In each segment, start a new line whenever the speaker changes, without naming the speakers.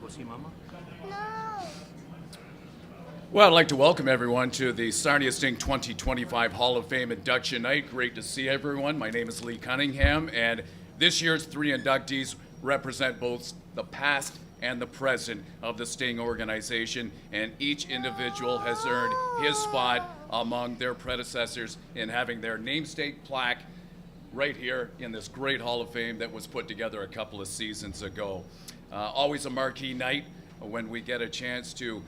go see Mama?
Well, I'd like to welcome everyone to the Sarnia Sting 2025 Hall of Fame induction night. Great to see everyone. My name is Lee Cunningham, and this year's three inductees represent both the past and the present of the Sting organization, and each individual has earned his spot among their predecessors in having their namesake plaque right here in this great Hall of Fame that was put together a couple of seasons ago. Always a marquee night when we get a chance to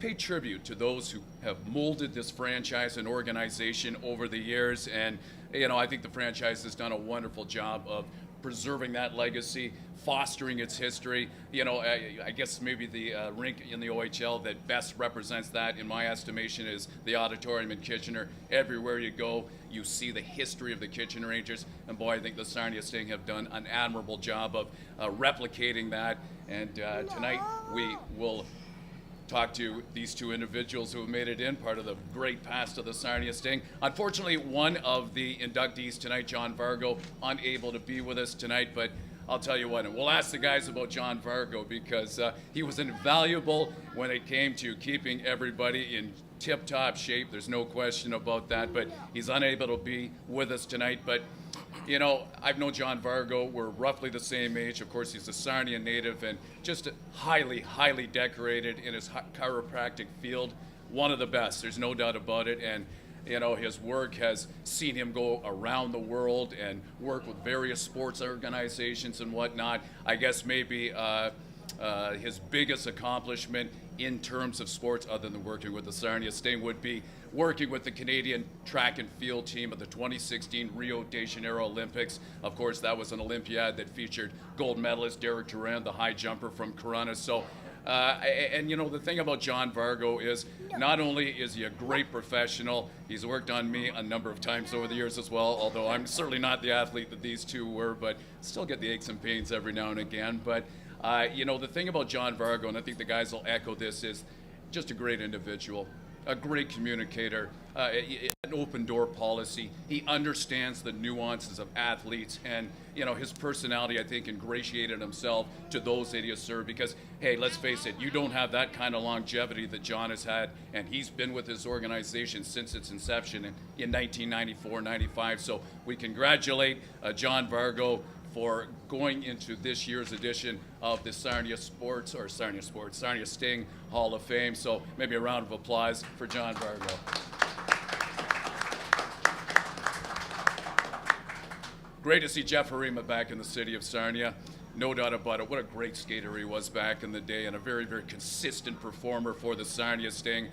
pay tribute to those who have molded this franchise and organization over the years. And, you know, I think the franchise has done a wonderful job of preserving that legacy, fostering its history. You know, I guess maybe the rink in the OHL that best represents that, in my estimation, is the auditorium in Kitchener. Everywhere you go, you see the history of the Kitchener Rangers. And boy, I think the Sarnia Sting have done an admirable job of replicating that. And tonight we will talk to these two individuals who have made it in, part of the great past of the Sarnia Sting. Unfortunately, one of the inductees tonight, John Vargo, unable to be with us tonight, but I'll tell you what, and we'll ask the guys about John Vargo because he was invaluable when it came to keeping everybody in tip-top shape. There's no question about that, but he's unable to be with us tonight. But you know, I've known John Vargo. We're roughly the same age. Of course, he's a Sarnia native and just highly, highly decorated in his chiropractic field. One of the best, there's no doubt about it. And, you know, his work has seen him go around the world and work with various sports organizations and whatnot. I guess maybe his biggest accomplishment in terms of sports, other than working with the Sarnia Sting, would be working with the Canadian track and field team of the 2016 Rio de Janeiro Olympics. Of course, that was an Olympiad that featured gold medalist Derek Duran, the high jumper from Corona. So, and you know, the thing about John Vargo is not only is he a great professional, he's worked on me a number of times over the years as well, although I'm certainly not the athlete that these two were, but still get the aches and pains every now and again. But you know, the thing about John Vargo, and I think the guys will echo this, is just a great individual, a great communicator, an open door policy. He understands the nuances of athletes, and you know, his personality, I think, ingratiated himself to those that he has served because, hey, let's face it, you don't have that kind of longevity that John has had, and he's been with his organization since its inception in 1994-95. So we congratulate John Vargo for going into this year's edition of the Sarnia Sting Hall of Fame. So maybe a round of applause for John Vargo. Great to see Jeff Harima back in the city of Sarnia. No doubt about it. What a great skater he was back in the day, and a very, very consistent performer for the Sarnia Sting.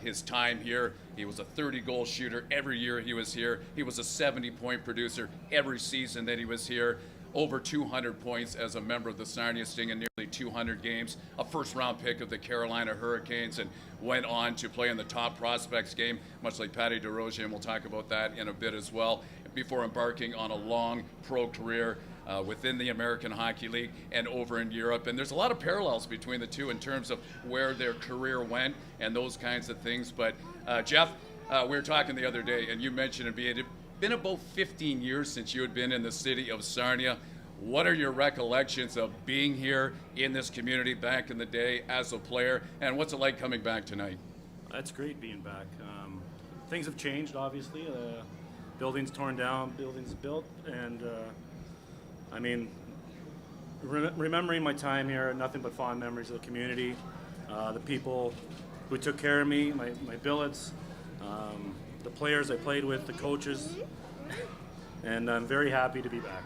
His time here, he was a 30-goal shooter every year he was here. He was a 70-point producer every season that he was here. Over 200 points as a member of the Sarnia Sting in nearly 200 games, a first-round pick of the Carolina Hurricanes, and went on to play in the top prospects game, much like Patty DeRozier, and we'll talk about that in a bit as well, before embarking on a long pro career within the American Hockey League and over in Europe. And there's a lot of parallels between the two in terms of where their career went and those kinds of things. But Jeff, we were talking the other day, and you mentioned it had been about 15 years since you had been in the city of Sarnia. What are your recollections of being here in this community back in the day as a player, and what's it like coming back tonight?
It's great being back. Things have changed, obviously. Buildings torn down, buildings built, and I mean, remembering my time here, nothing but fond memories of the community, the people who took care of me, my billets, the players I played with, the coaches, and I'm very happy to be back.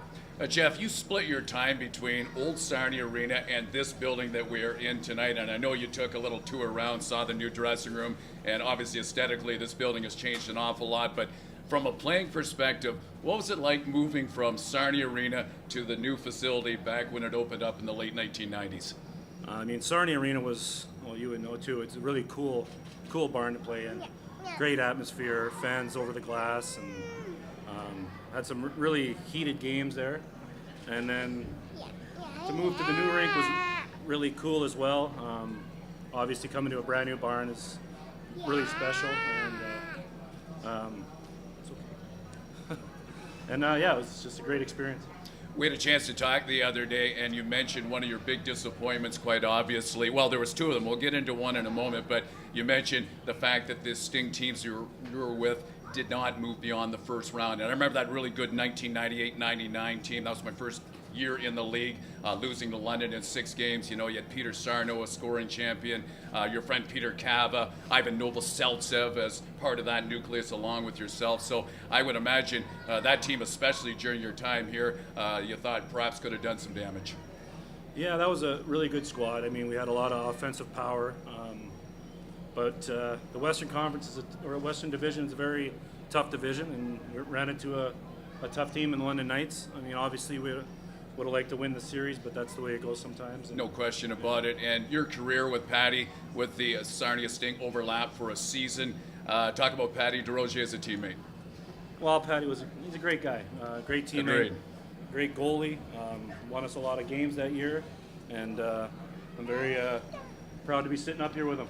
Jeff, you split your time between Old Sarnia Arena and this building that we are in tonight, and I know you took a little tour around, saw the new dressing room, and obviously aesthetically this building has changed an awful lot, but from a playing perspective, what was it like moving from Sarnia Arena to the new facility back when it opened up in the late 1990s?
I mean, Sarnia Arena was, well, you would know too, it's a really cool barn to play in. Great atmosphere, fans over the glass, and had some really heated games there. And then to move to the new rink was really cool as well. Obviously coming to a brand new barn is really special, and it's okay. And yeah, it was just a great experience.
We had a chance to talk the other day, and you mentioned one of your big disappointments, quite obviously. Well, there was two of them. We'll get into one in a moment, but you mentioned the fact that the Sting teams you were with did not move beyond the first round. And I remember that really good 1998-99 team. That was my first year in the league, losing to London in 6 games. You know, you had Peter Sarnia, a scoring champion, your friend Peter Kava, Ivan Novoseltsev as part of that nucleus along with yourself. So I would imagine that team, especially during your time here, you thought perhaps could have done some damage.
Yeah, that was a really good squad. I mean, we had a lot of offensive power, but the Western Conference or Western Division is a very tough division, and we ran into a tough team in the London Knights. I mean, obviously we would have liked to win the series, but that's the way it goes sometimes.
No question about it. And your career with Patty, with the Sarnia Sting, overlapped for a season. Talk about Patty DeRozier as a teammate.
Well, Patty he's a great guy, great teammate,
Agreed.
Great goalie. Won us a lot of games that year, and I'm very proud to be sitting up here with him.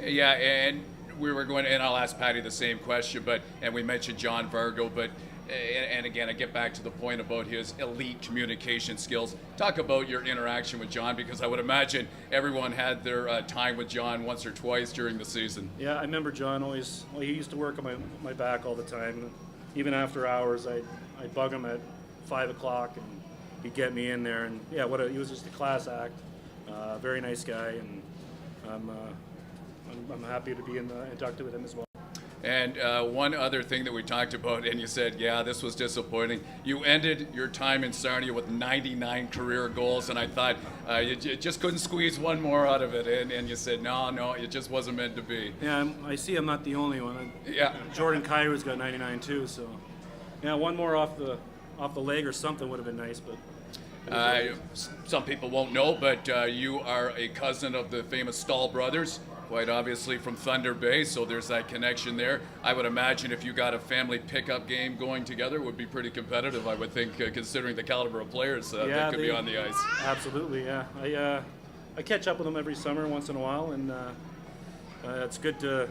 Yeah, and we were going, and I'll ask Patty the same question, and we mentioned John Vargo, but and again, I get back to the point about his elite communication skills. Talk about your interaction with John, because I would imagine everyone had their time with John once or twice during the season.
Yeah, I remember John always. Well, he used to work on my back all the time. Even after hours, I'd bug him at 5 o'clock, and he'd get me in there. And yeah, he was just a class act. Very nice guy, and I'm happy to be inducted with him as well.
And one other thing that we talked about, and you said, yeah, this was disappointing. You ended your time in Sarnia with 99 career goals, and I thought you just couldn't squeeze one more out of it. And you said, no, it just wasn't meant to be.
Yeah, I see I'm not the only one.
Yeah.
Jordan Kyrie's got 99 too, so yeah, one more off the leg or something would have been nice, but.
Some people won't know, but you are a cousin of the famous Stahl brothers, quite obviously from Thunder Bay, so there's that connection there. I would imagine if you got a family pickup game going together, it would be pretty competitive, I would think, considering the caliber of players that could be on the ice.
Absolutely, yeah. I catch up with them every summer once in a while, and it's good to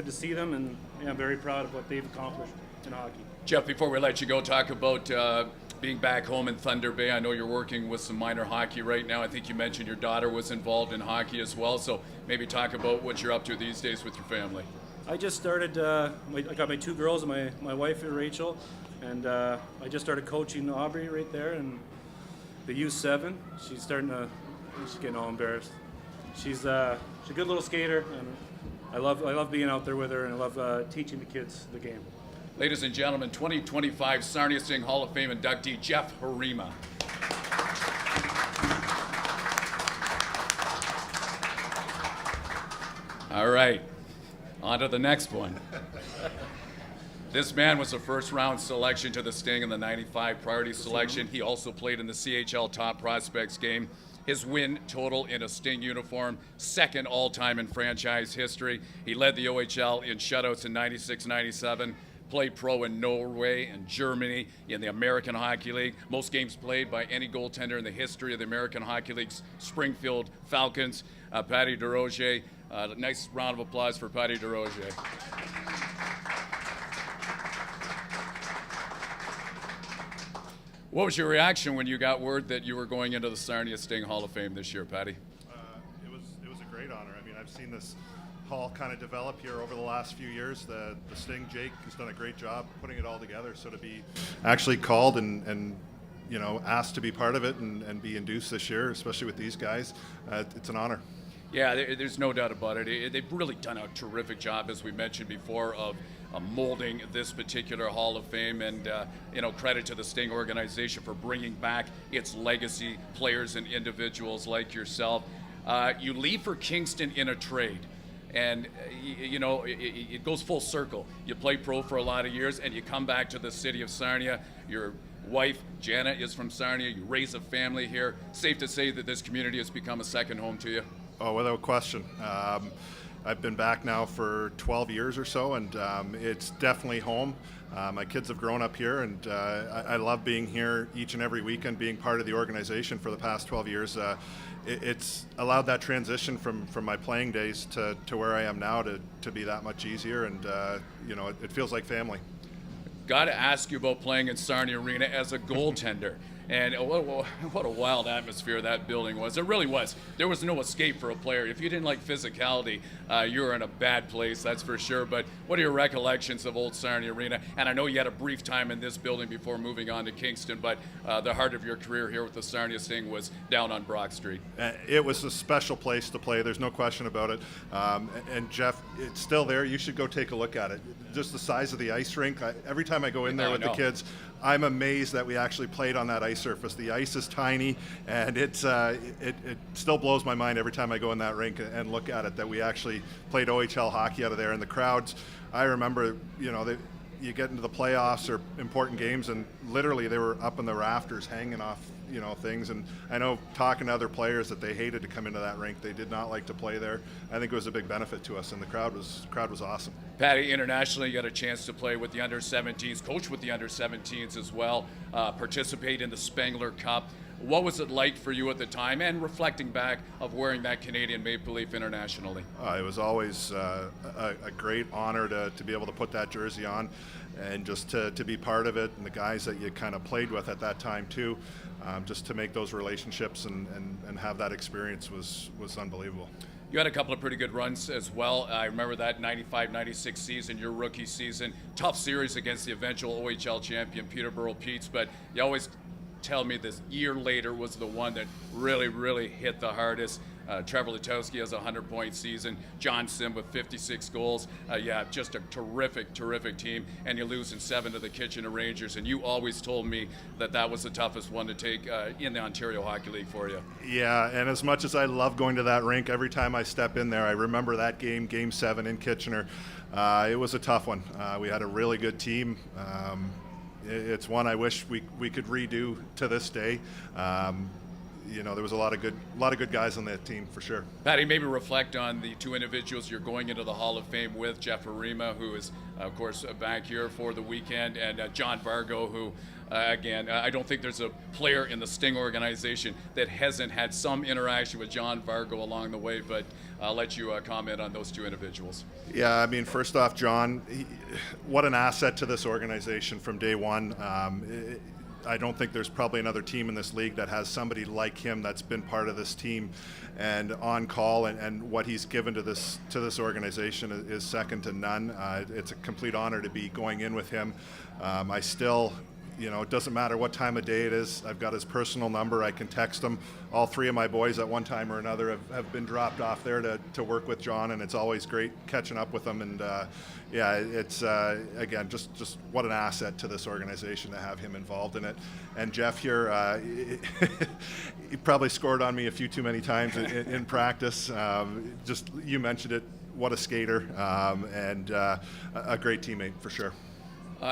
see them, and yeah, I'm very proud of what they've accomplished in hockey.
Jeff, before we let you go, talk about being back home in Thunder Bay. I know you're working with some minor hockey right now. I think you mentioned your daughter was involved in hockey as well, so maybe talk about what you're up to these days with your family.
I just started, I got my 2 girls and my wife Rachel, and I just started coaching Aubrey right there in the U7. She's getting all embarrassed. She's a good little skater, and I love being out there with her, and I love teaching the kids the game.
Ladies and gentlemen, 2025 Sarnia Sting Hall of Fame inductee, Jeff Harima. All right, on to the next one. This man was a first-round selection to the Sting in the 95 priority selection. He also played in the CHL Top Prospects game. His win total in a Sting uniform, second all-time in franchise history. He led the OHL in shutouts in 96-97. Played pro in Norway and Germany in the American Hockey League. Most games played by any goaltender in the history of the American Hockey League's Springfield Falcons. Patty DeRozier. Nice round of applause for Patty DeRozier. What was your reaction when you got word that you were going into the Sarnia Sting Hall of Fame this year, Patty?
It was a great honor. I mean, I've seen this hall kind of develop here over the last few years. The Sting, Jake, has done a great job putting it all together. So to be actually called and asked to be part of it and be induced this year, especially with these guys, it's an honor.
Yeah, there's no doubt about it. They've really done a terrific job, as we mentioned before, of molding this particular Hall of Fame, and credit to the Sting organization for bringing back its legacy players and individuals like yourself. You leave for Kingston in a trade. And, it goes full circle. You play pro for a lot of years, and you come back to the city of Sarnia. Your wife, Jana, is from Sarnia. You raise a family here. Safe to say that this community has become a second home to you?
Oh, without question. I've been back now for 12 years or so, and it's definitely home. My kids have grown up here, and I love being here each and every weekend, being part of the organization for the past 12 years. It's allowed that transition from my playing days to where I am now to be that much easier, and it feels like family.
Got to ask you about playing in Sarnia Arena as a goaltender. And what a wild atmosphere that building was. It really was. There was no escape for a player. If you didn't like physicality, you were in a bad place, that's for sure. But what are your recollections of Old Sarnia Arena? And I know you had a brief time in this building before moving on to Kingston, but the heart of your career here with the Sarnia Sting was down on Brock Street.
It was a special place to play. There's no question about it. And Jeff, it's still there. You should go take a look at it. Just the size of the ice rink. Every time I go in there with the kids, I'm amazed that we actually played on that ice surface. The ice is tiny, and it still blows my mind every time I go in that rink and look at it that we actually played OHL hockey out of there. And the crowds, I remember, you get into the playoffs or important games, and literally they were up in the rafters hanging off things. And I know, talking to other players, that they hated to come into that rink. They did not like to play there. I think it was a big benefit to us, and the crowd was awesome.
Patty, internationally, you got a chance to play with the under-17s, coach with the under-17s as well, participate in the Spengler Cup. What was it like for you at the time, and reflecting back of wearing that Canadian Maple Leaf internationally?
It was always a great honor to be able to put that jersey on, and just to be part of it, and the guys that you kind of played with at that time too. Just to make those relationships and have that experience was unbelievable.
You had a couple of pretty good runs as well. I remember that 95-96 season, your rookie season. Tough series against the eventual OHL champion, Peterborough Petes, but you always tell me this year later was the one that really, really hit the hardest. Trevor Letowski has a 100-point season. John Sim with 56 goals. Just a terrific, terrific team. And you lose in 7 to the Kitchener Rangers. And you always told me that was the toughest one to take in the Ontario Hockey League for you.
Yeah, and as much as I love going to that rink, every time I step in there, I remember that Game 7 in Kitchener. It was a tough one. We had a really good team. It's one I wish we could redo to this day. There was a lot of good guys on that team for sure.
Patty, maybe reflect on the two individuals you're going into the Hall of Fame with: Jeff Arima, who is, of course, back here for the weekend, and John Vargo, who, again, I don't think there's a player in the Sting organization that hasn't had some interaction with John Vargo along the way, but I'll let you comment on those two individuals.
Yeah, I mean, first off, John, what an asset to this organization from day one. I don't think there's probably another team in this league that has somebody like him that's been part of this team and on call, and what he's given to this organization is second to none. It's a complete honor to be going in with him. I still, it doesn't matter what time of day it is. I've got his personal number. I can text him. All 3 of my boys at one time or another have been dropped off there to work with John, and it's always great catching up with him. And it's again, just what an asset to this organization to have him involved in it. And Jeff here, he probably scored on me a few too many times in practice. Just, you mentioned it, what a skater, and a great teammate for sure.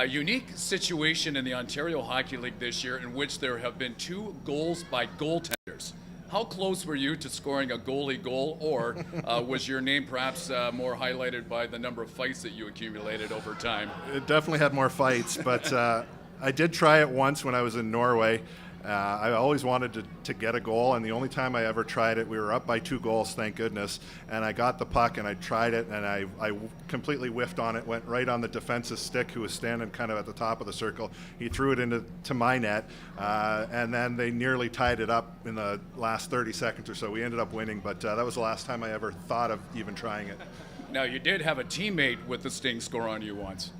Unique situation in the Ontario Hockey League this year, in which there have been 2 goals by goaltenders. How close were you to scoring a goalie goal, or was your name perhaps more highlighted by the number of fights that you accumulated over time?
It definitely had more fights, but I did try it once when I was in Norway. I always wanted to get a goal, and the only time I ever tried it, we were up by 2 goals, thank goodness, and I got the puck and I tried it, and I completely whiffed on it, went right on the defense's stick, who was standing kind of at the top of the circle. He threw it into my net, and then they nearly tied it up in the last 30 seconds or so. We ended up winning, but that was the last time I ever thought of even trying it.
Now, you did have a teammate with the Sting score on you once.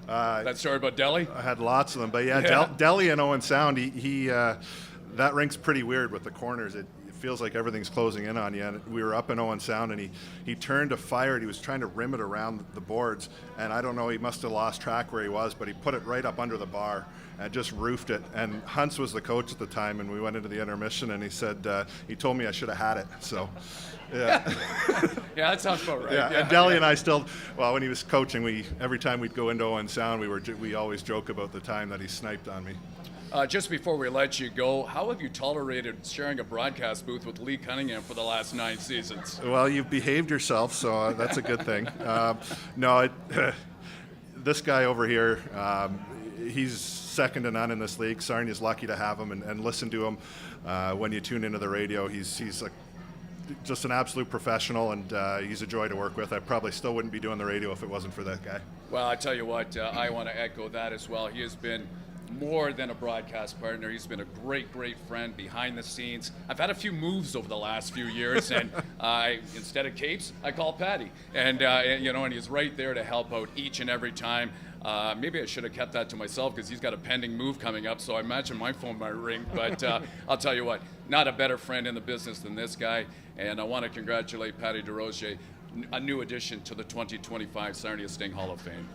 That story about Delhi?
I had lots of them, but yeah. Delhi and Owen Sound, he that rink's pretty weird with the corners. It feels like everything's closing in on you. And we were up in Owen Sound, and he turned to fire it. He was trying to rim it around the boards, and I don't know, he must have lost track where he was, but he put it right up under the bar and just roofed it. And Huntz was the coach at the time, and we went into the intermission, and he said, he told me I should have had it. So, yeah.
Yeah, that sounds about right.
Yeah, and Delhi and I still, well, when he was coaching, every time we'd go into Owen Sound, we always joke about the time that he sniped on me.
Just before we let you go, how have you tolerated sharing a broadcast booth with Lee Cunningham for the last 9 seasons?
Well, you've behaved yourself, so that's a good thing. This guy over here, he's second to none in this league. Sarnia's lucky to have him and listen to him when you tune into the radio. He's just an absolute professional, and he's a joy to work with. I probably still wouldn't be doing the radio if it wasn't for that guy.
Well, I tell you what, I want to echo that as well. He has been more than a broadcast partner. He's been a great friend behind the scenes. I've had a few moves over the last few years, and instead of capes, I call Patty. And and he's right there to help out each and every time. Maybe I should have kept that to myself because he's got a pending move coming up, so I imagine my phone might ring. But I'll tell you what, not a better friend in the business than this guy. And I want to congratulate Patty DeRozier, a new addition to the 2025 Sarnia Sting Hall of Fame.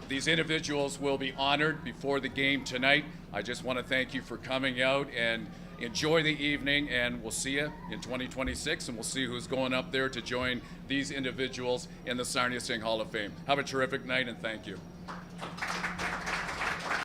These individuals will be honored before the game tonight. I just want to thank you for coming out and enjoy the evening, and we'll see you in 2026, and we'll see who's going up there to join these individuals in the Sarnia Sting Hall of Fame. Have a terrific night, and thank you.